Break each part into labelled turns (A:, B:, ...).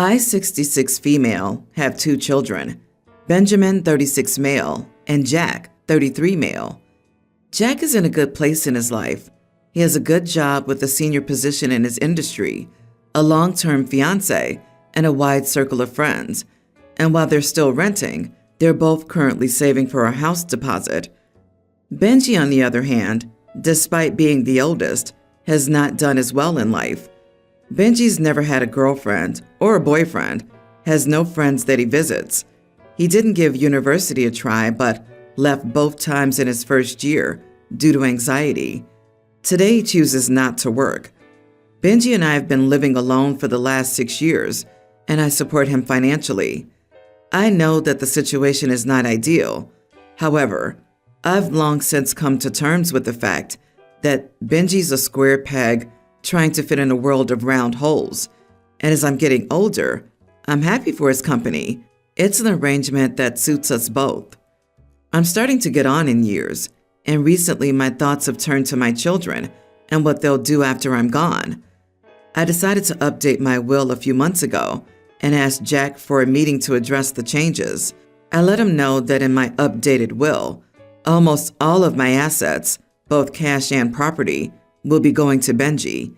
A: I, 66 female, have 2 children, Benjamin, 36 male, and Jack, 33 male. Jack is in a good place in his life. He has a good job with a senior position in his industry, a long-term fiancé, and a wide circle of friends. And while they're still renting, they're both currently saving for a house deposit. Benji, on the other hand, despite being the oldest, has not done as well in life. Benji's never had a girlfriend or a boyfriend, has no friends that he visits. He didn't give university a try, but left both times in his first year due to anxiety. Today he chooses not to work. Benji and I have been living alone for the last 6 years, and I support him financially. I know that the situation is not ideal. However, I've long since come to terms with the fact that Benji's a square peg trying to fit in a world of round holes. And as I'm getting older, I'm happy for his company. It's an arrangement that suits us both. I'm starting to get on in years, and recently my thoughts have turned to my children and what they'll do after I'm gone. I decided to update my will a few months ago and asked Jack for a meeting to address the changes. I let him know that in my updated will, almost all of my assets, both cash and property, will be going to Benji.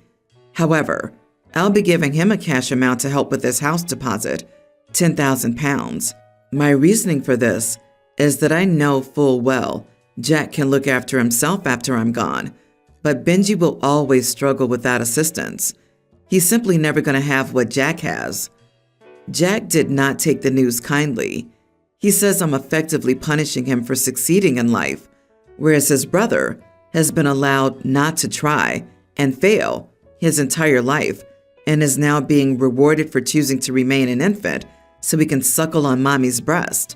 A: However, I'll be giving him a cash amount to help with his house deposit, £10,000. My reasoning for this is that I know full well Jack can look after himself after I'm gone, but Benji will always struggle without assistance. He's simply never going to have what Jack has. Jack did not take the news kindly. He says I'm effectively punishing him for succeeding in life, whereas his brother has been allowed not to try and fail his entire life and is now being rewarded for choosing to remain an infant so he can suckle on mommy's breast.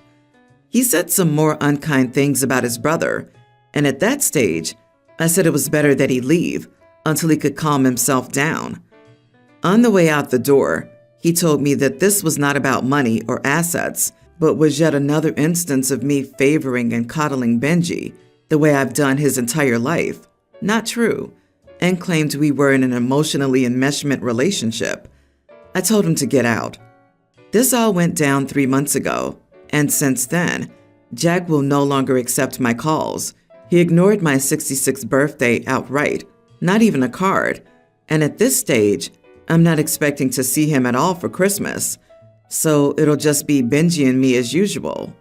A: He said some more unkind things about his brother, and at that stage, I said it was better that he leave until he could calm himself down. On the way out the door, he told me that this was not about money or assets, but was yet another instance of me favoring and coddling Benji the way I've done his entire life. Not true, and claimed we were in an emotionally enmeshment relationship. I told him to get out. This all went down 3 months ago, and since then, Jack will no longer accept my calls. He ignored my 66th birthday outright, not even a card, and at this stage, I'm not expecting to see him at all for Christmas, so it'll just be Benji and me as usual.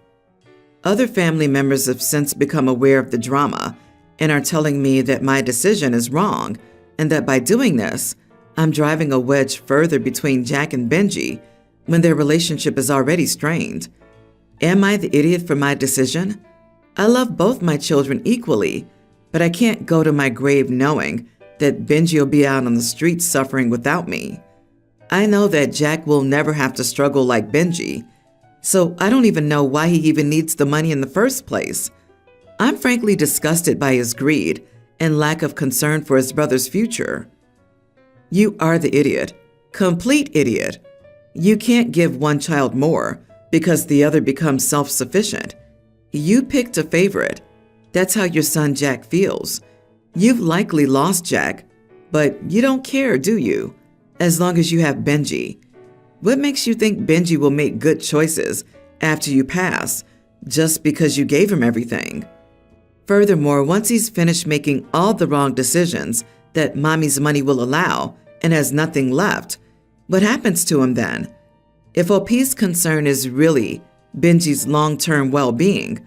A: Other family members have since become aware of the drama and are telling me that my decision is wrong and that by doing this, I'm driving a wedge further between Jack and Benji when their relationship is already strained. Am I the idiot for my decision? I love both my children equally, but I can't go to my grave knowing that Benji will be out on the streets suffering without me. I know that Jack will never have to struggle like Benji, so I don't even know why he even needs the money in the first place. I'm frankly disgusted by his greed and lack of concern for his brother's future. You are the idiot. Complete idiot. You can't give one child more because the other becomes self-sufficient. You picked a favorite. That's how your son Jack feels. You've likely lost Jack, but you don't care, do you? As long as you have Benji. What makes you think Benji will make good choices after you pass just because you gave him everything? Furthermore, once he's finished making all the wrong decisions that mommy's money will allow and has nothing left, what happens to him then? If OP's concern is really Benji's long-term well-being,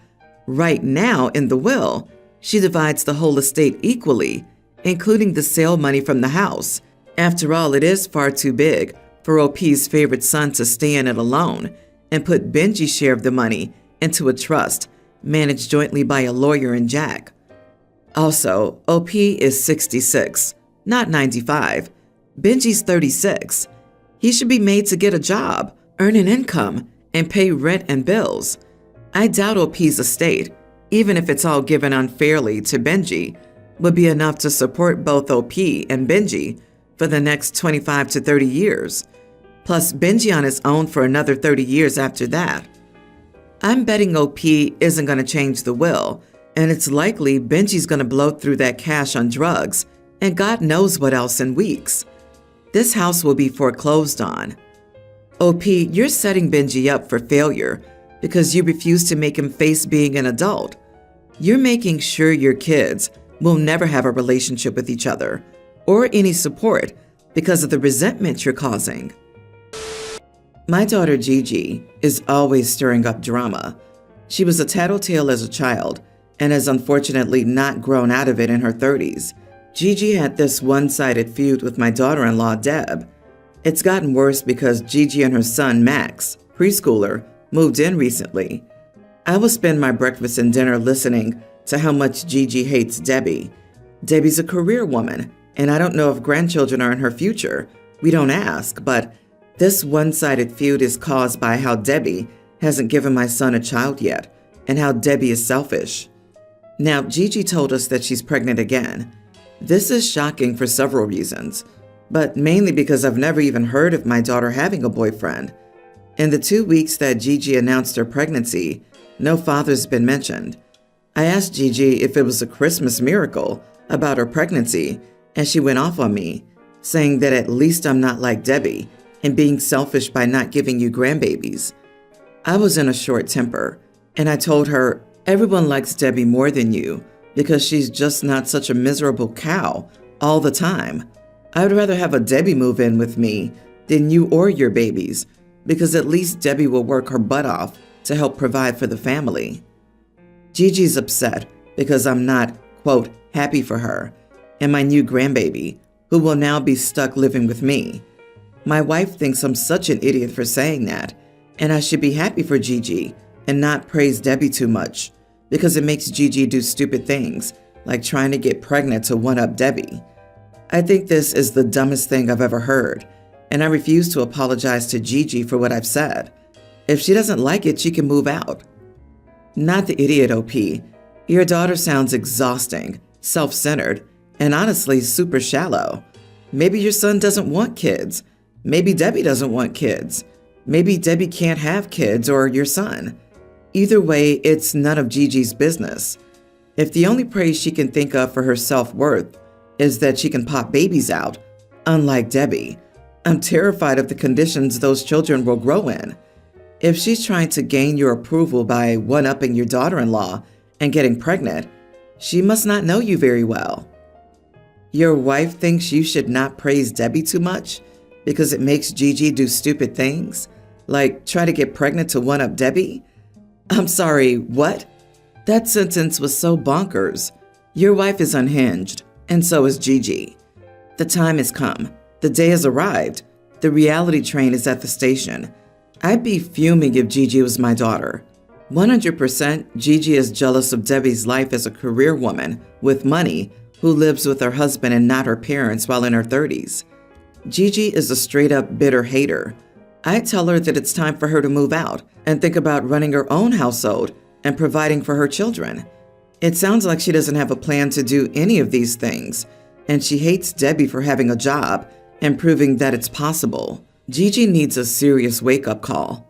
A: right now in the will, she divides the whole estate equally, including the sale money from the house. After all, it is far too big for OP's favorite son to stay in it alone and put Benji's share of the money into a trust managed jointly by a lawyer and Jack. Also, OP is 66, not 95. Benji's 36. He should be made to get a job, earn an income, and pay rent and bills. I doubt OP's estate, even if it's all given unfairly to Benji, would be enough to support both OP and Benji for the next 25 to 30 years, plus Benji on his own for another 30 years after that. I'm betting OP isn't going to change the will, and it's likely Benji's going to blow through that cash on drugs and God knows what else in weeks. This house will be foreclosed on. OP, you're setting Benji up for failure because you refuse to make him face being an adult. You're making sure your kids will never have a relationship with each other or any support because of the resentment you're causing. My daughter Gigi is always stirring up drama. She was a tattletale as a child and has unfortunately not grown out of it in her 30s. Gigi had this one-sided feud with my daughter-in-law, Deb. It's gotten worse because Gigi and her son, Max, preschooler, moved in recently. I will spend my breakfast and dinner listening to how much Gigi hates Debbie. Debbie's a career woman, and I don't know if grandchildren are in her future. We don't ask, but this one-sided feud is caused by how Debbie hasn't given my son a child yet, and how Debbie is selfish. Now, Gigi told us that she's pregnant again. This is shocking for several reasons, but mainly because I've never even heard of my daughter having a boyfriend. In the 2 weeks that Gigi announced her pregnancy, no father's been mentioned. I asked Gigi if it was a Christmas miracle about her pregnancy, and she went off on me, saying that at least I'm not like Debbie and being selfish by not giving you grandbabies. I was in a short temper, and I told her, everyone likes Debbie more than you because she's just not such a miserable cow all the time. I would rather have a Debbie move in with me than you or your babies, because at least Debbie will work her butt off to help provide for the family. Gigi's upset because I'm not, quote, happy for her and my new grandbaby, who will now be stuck living with me. My wife thinks I'm such an idiot for saying that, and I should be happy for Gigi and not praise Debbie too much, because it makes Gigi do stupid things, like trying to get pregnant to one-up Debbie. I think this is the dumbest thing I've ever heard, and I refuse to apologize to Gigi for what I've said. If she doesn't like it, she can move out. Not the idiot, OP. Your daughter sounds exhausting, self-centered, and honestly super shallow. Maybe your son doesn't want kids. Maybe Debbie doesn't want kids. Maybe Debbie can't have kids or your son. Either way, it's none of Gigi's business. If the only praise she can think of for her self-worth is that she can pop babies out, unlike Debbie, I'm terrified of the conditions those children will grow in. If she's trying to gain your approval by one-upping your daughter-in-law and getting pregnant, she must not know you very well. Your wife thinks you should not praise Debbie too much because it makes Gigi do stupid things, like try to get pregnant to one-up Debbie? I'm sorry, what? That sentence was so bonkers. Your wife is unhinged, and so is Gigi. The time has come. The day has arrived. The reality train is at the station. I'd be fuming if Gigi was my daughter. 100% Gigi is jealous of Debbie's life as a career woman with money who lives with her husband and not her parents while in her 30s. Gigi is a straight-up bitter hater. I tell her that it's time for her to move out and think about running her own household and providing for her children. It sounds like she doesn't have a plan to do any of these things, and she hates Debbie for having a job and proving that it's possible. Gigi needs a serious wake-up call.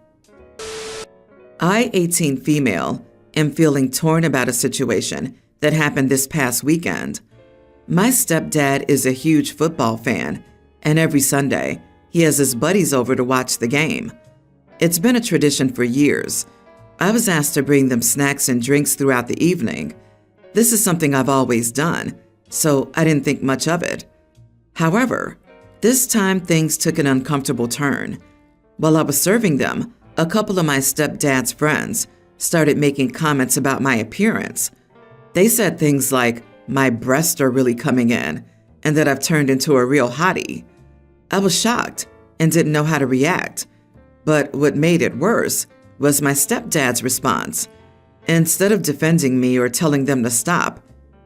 A: I, 18 female, am feeling torn about a situation that happened this past weekend. My stepdad is a huge football fan, and every Sunday, he has his buddies over to watch the game. It's been a tradition for years. I was asked to bring them snacks and drinks throughout the evening. This is something I've always done, so I didn't think much of it. However, this time things took an uncomfortable turn. While I was serving them, a couple of my stepdad's friends started making comments about my appearance. They said things like, my breasts are really coming in, and that I've turned into a real hottie. I was shocked and didn't know how to react. But what made it worse was my stepdad's response. Instead of defending me or telling them to stop,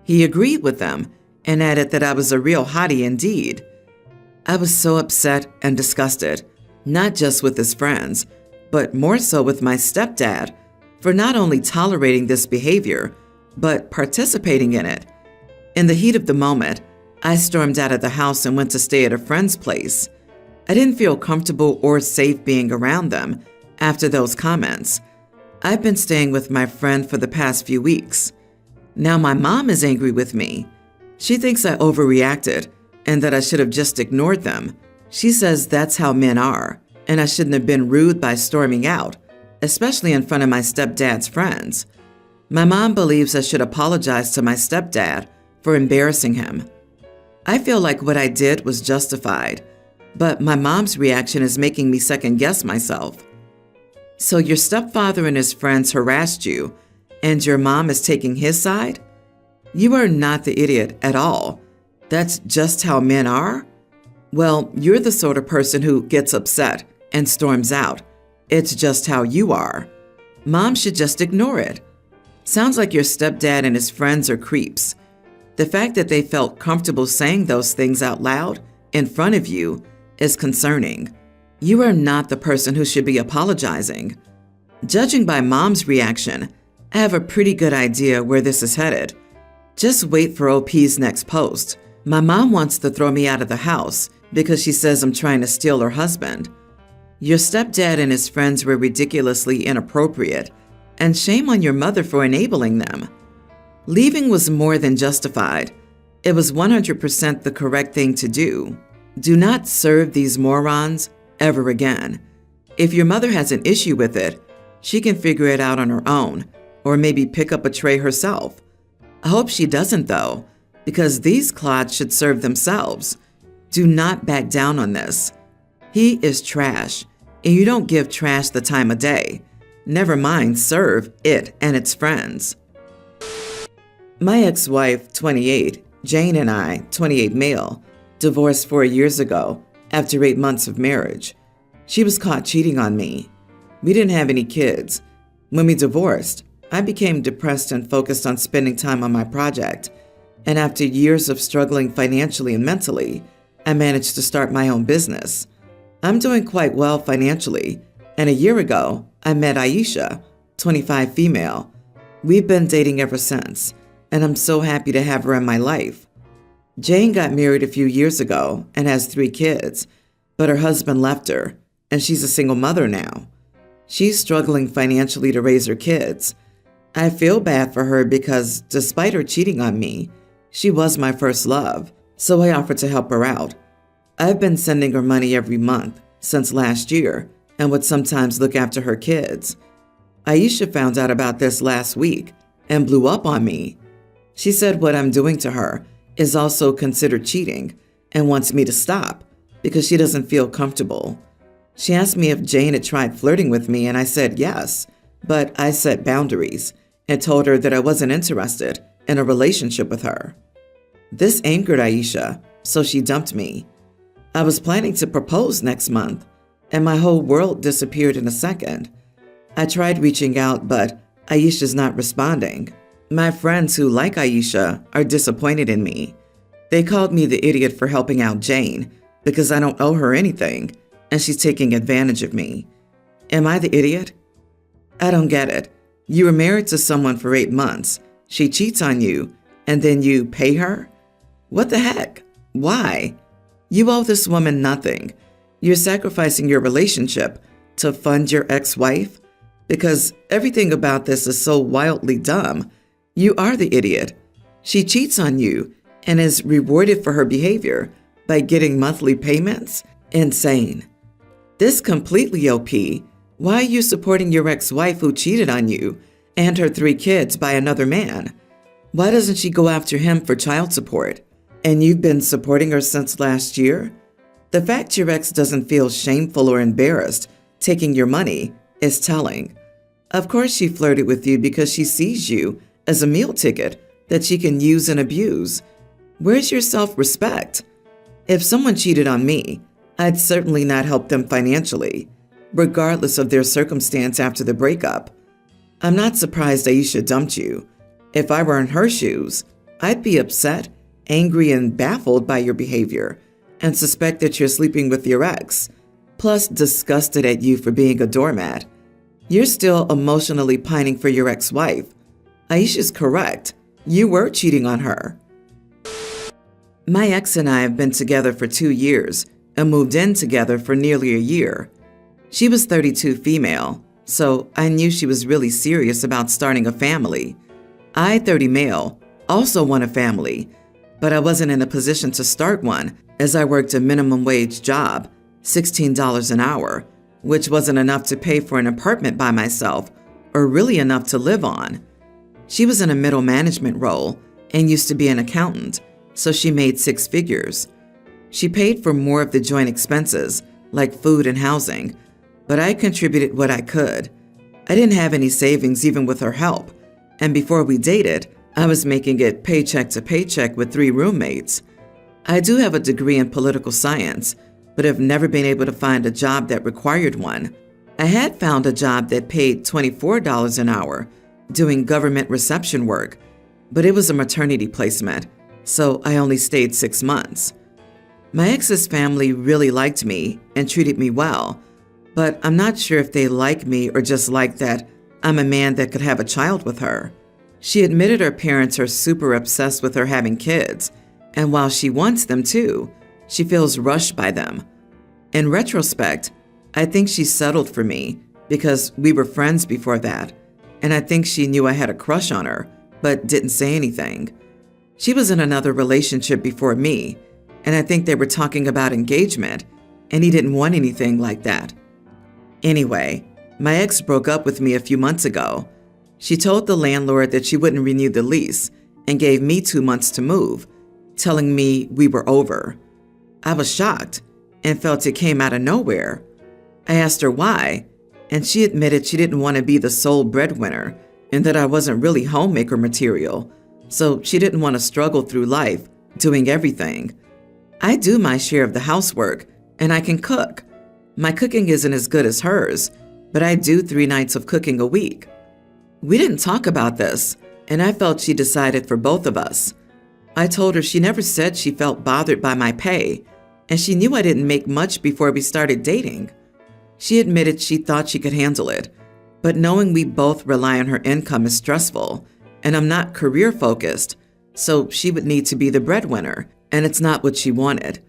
A: he agreed with them and added that I was a real hottie indeed. I was so upset and disgusted, not just with his friends, but more so with my stepdad for not only tolerating this behavior, but participating in it. In the heat of the moment, I stormed out of the house and went to stay at a friend's place. I didn't feel comfortable or safe being around them after those comments. I've been staying with my friend for the past few weeks. Now my mom is angry with me. She thinks I overreacted and that I should have just ignored them. She says that's how men are, and I shouldn't have been rude by storming out, especially in front of my stepdad's friends. My mom believes I should apologize to my stepdad for embarrassing him. I feel like what I did was justified, but my mom's reaction is making me second-guess myself. So your stepfather and his friends harassed you, and your mom is taking his side? You are not the idiot at all. That's just how men are? Well, you're the sort of person who gets upset and storms out. It's just how you are. Mom should just ignore it. Sounds like your stepdad and his friends are creeps. The fact that they felt comfortable saying those things out loud in front of you is concerning. You are not the person who should be apologizing. Judging by Mom's reaction, I have a pretty good idea where this is headed. Just wait for OP's next post. My mom wants to throw me out of the house because she says I'm trying to steal her husband. Your stepdad and his friends were ridiculously inappropriate, and shame on your mother for enabling them. Leaving was more than justified. It was 100% the correct thing to do. Do not serve these morons ever again. If your mother has an issue with it, she can figure it out on her own, or maybe pick up a tray herself. I hope she doesn't though, because these clods should serve themselves. Do not back down on this. He is trash, and you don't give trash the time of day. Never mind serve it and its friends. My ex-wife, 28, Jane, and I, 28 male, divorced 4 years ago after 8 months of marriage. She was caught cheating on me. We didn't have any kids. When we divorced, I became depressed and focused on spending time on my project. And after years of struggling financially and mentally, I managed to start my own business. I'm doing quite well financially, and a year ago, I met Aisha, 25 female. We've been dating ever since, and I'm so happy to have her in my life. Jane got married a few years ago and has 3 kids, but her husband left her, and she's a single mother now. She's struggling financially to raise her kids. I feel bad for her because despite her cheating on me, she was my first love, so I offered to help her out. I've been sending her money every month since last year and would sometimes look after her kids. Aisha found out about this last week and blew up on me. She said what I'm doing to her is also considered cheating and wants me to stop because she doesn't feel comfortable. She asked me if Jane had tried flirting with me, and I said yes, but I set boundaries and told her that I wasn't interested in a relationship with her. This angered Aisha, so she dumped me. I was planning to propose next month, and my whole world disappeared in a second. I tried reaching out, but Aisha's not responding. My friends who like Aisha are disappointed in me. They called me the idiot for helping out Jane because I don't owe her anything, and she's taking advantage of me. Am I the idiot? I don't get it. You were married to someone for 8 months. She cheats on you, and then you pay her? What the heck? Why? You owe this woman nothing. You're sacrificing your relationship to fund your ex-wife? Because everything about this is so wildly dumb. You are the idiot. She cheats on you and is rewarded for her behavior by getting monthly payments? Insane. This completely OP. Why are you supporting your ex-wife who cheated on you and her 3 kids by another man? Why doesn't she go after him for child support? And you've been supporting her since last year? The fact your ex doesn't feel shameful or embarrassed taking your money is telling. Of course she flirted with you because she sees you as a meal ticket that she can use and abuse. Where's your self-respect? If someone cheated on me, I'd certainly not help them financially, regardless of their circumstance after the breakup. I'm not surprised Aisha dumped you. If I were in her shoes, I'd be upset, angry, and baffled by your behavior and suspect that you're sleeping with your ex, plus disgusted at you for being a doormat. You're still emotionally pining for your ex-wife. Aisha's correct. You were cheating on her. My ex and I have been together for 2 years and moved in together for nearly a year. She was 32 female, so I knew she was really serious about starting a family. I, 30 male, also want a family, but I wasn't in a position to start one as I worked a minimum wage job, $16 an hour, which wasn't enough to pay for an apartment by myself or really enough to live on. She was in a middle management role and used to be an accountant, so she made 6 figures. She paid for more of the joint expenses, like food and housing, but I contributed what I could. I didn't have any savings even with her help, and before we dated, I was making it paycheck to paycheck with 3 roommates. I do have a degree in political science, but have never been able to find a job that required one. I had found a job that paid $24 an hour, doing government reception work, but it was a maternity placement, so I only stayed 6 months. My ex's family really liked me and treated me well, but I'm not sure if they like me or just like that I'm a man that could have a child with her. She admitted her parents are super obsessed with her having kids, and while she wants them too, she feels rushed by them. In retrospect, I think she settled for me because we were friends before that, and I think she knew I had a crush on her, but didn't say anything. She was in another relationship before me, and I think they were talking about engagement, and he didn't want anything like that. Anyway, my ex broke up with me a few months ago. She told the landlord that she wouldn't renew the lease and gave me 2 months to move, telling me we were over. I was shocked and felt it came out of nowhere. I asked her why, and she admitted she didn't want to be the sole breadwinner and that I wasn't really homemaker material, so she didn't want to struggle through life doing everything. I do my share of the housework, and I can cook. My cooking isn't as good as hers, but I do 3 nights of cooking a week. We didn't talk about this, and I felt she decided for both of us. I told her she never said she felt bothered by my pay, and she knew I didn't make much before we started dating. She admitted she thought she could handle it, but knowing we both rely on her income is stressful, and I'm not career-focused, so she would need to be the breadwinner, and it's not what she wanted.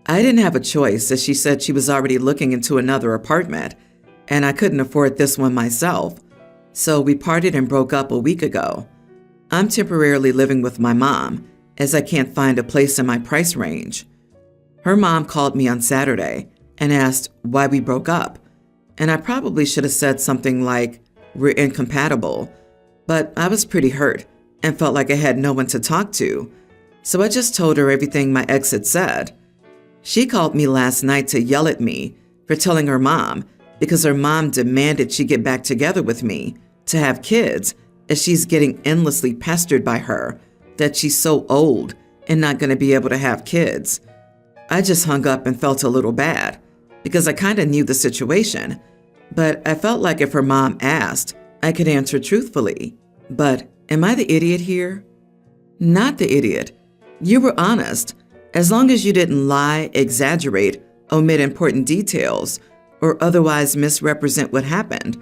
A: I didn't have a choice, as she said she was already looking into another apartment, and I couldn't afford this one myself, so we parted and broke up a week ago. I'm temporarily living with my mom, as I can't find a place in my price range. Her mom called me on Saturday and asked why we broke up, and I probably should have said something like, "We're incompatible," but I was pretty hurt and felt like I had no one to talk to, so I just told her everything my ex had said. She called me last night to yell at me for telling her mom because her mom demanded she get back together with me to have kids, as she's getting endlessly pestered by her that she's so old and not going to be able to have kids. I just hung up and felt a little bad because I kind of knew the situation, but I felt like if her mom asked, I could answer truthfully. But am I the idiot here? Not the idiot. You were honest. As long as you didn't lie, exaggerate, omit important details, or otherwise misrepresent what happened.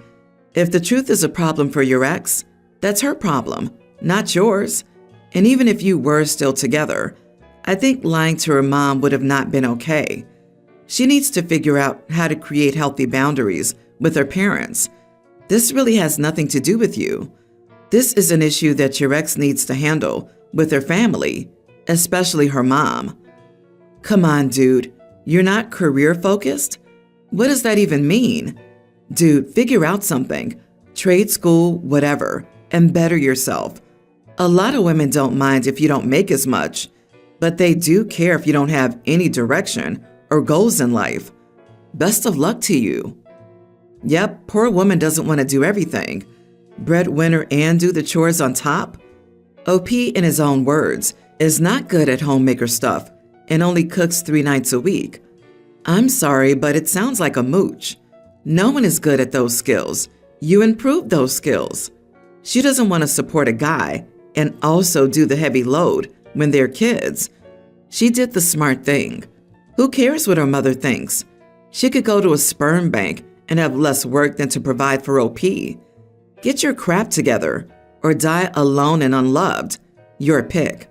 A: If the truth is a problem for your ex, that's her problem, not yours. And even if you were still together, I think lying to her mom would have not been okay. She needs to figure out how to create healthy boundaries with her parents. This really has nothing to do with you. This is an issue that your ex needs to handle with her family, especially her mom. Come on, dude. You're not career-focused? What does that even mean? Dude, figure out something. Trade school, whatever, and better yourself. A lot of women don't mind if you don't make as much, but they do care if you don't have any direction or goals in life. Best of luck to you. Yep, poor woman doesn't want to do everything. Breadwinner and do the chores on top? OP, in his own words, is not good at homemaker stuff and only cooks 3 nights a week. I'm sorry, but it sounds like a mooch. No one is good at those skills. You improve those skills. She doesn't want to support a guy and also do the heavy load when they're kids. She did the smart thing. Who cares what her mother thinks? She could go to a sperm bank and have less work than to provide for OP. Get your crap together or die alone and unloved. Your pick.